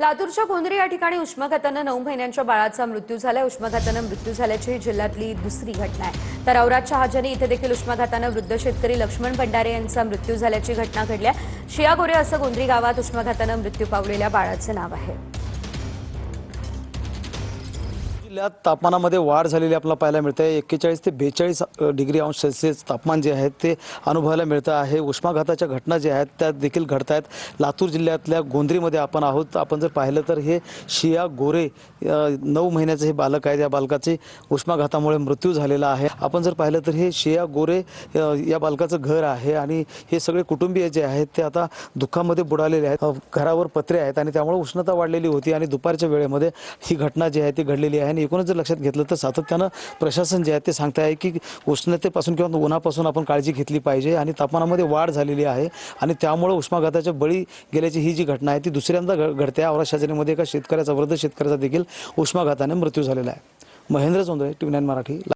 लातूरच्या गोंद्री या ठिकाणी उष्माघातानं 9 महिन्यांच्या बाळाचा मृत्यू झालाय। उष्माघातानं मृत्यू झाल्याची ही जिल्ह्यातली दुसरी घटना आहे। तर औराद शहाजनी इथे देखील उष्माघातानं वृद्ध शेतकरी लक्ष्मण भंडारे यांचा मृत्यू झाल्याची घटना घडली आहे। शिया गोरे असं गोंद्री गावात उष्माघातानं मृत्यू पावलेल्या बाळाचं नाव आहे। जिल्ह्यात तापमानामध्ये वाढ झालेली आपल्याला पाहायला मिळते। 41 ते 42 डिग्री अंश सेल्सिअस तापमान जे आहे ते अनुभवायला मिळतं आहे। उष्माघाताच्या घटना ज्या आहेत त्या देखील घडत आहेत। लातूर जिल्ह्यातल्या गोंद्रीमध्ये आपण आहोत। आपण जर पाहिलं तर हे शिया गोरे 9 महिन्याचं हे बालक आहे। या बालकाचे उष्माघातामुळे मृत्यू झालेला आहे। आपण जर पाहिलं तर हे शिया गोरे या बालकाचं घर आहे आणि हे सगळे कुटुंबीय जे आहेत ते आता दुःखामध्ये बुडालेले आहेत। घरावर पत्रे आहेत आणि त्यामुळे उष्णता वाढलेली होती आणि दुपारच्या वेळेमध्ये ही घटना जी आहे ती घडलेली आहे। आणि एकूणच जर लक्षात घेतलं तर सातत्यानं प्रशासन जे आहे ते सांगत आहे की उष्णतेपासून किंवा उन्हापासून आपण काळजी घेतली पाहिजे आणि तापमानामध्ये वाढ झालेली आहे आणि त्यामुळे उष्माघाताच्या बळी गेल्याची ही जी घटना आहे ती दुसऱ्यांदा घडते। औराद शहाजनीमध्ये एका शेतकऱ्याचा वृद्ध शेतकऱ्याचा देखील उष्माघाताने मृत्यू झालेला आहे। महेंद्र चोंदळे, TV9 मराठी।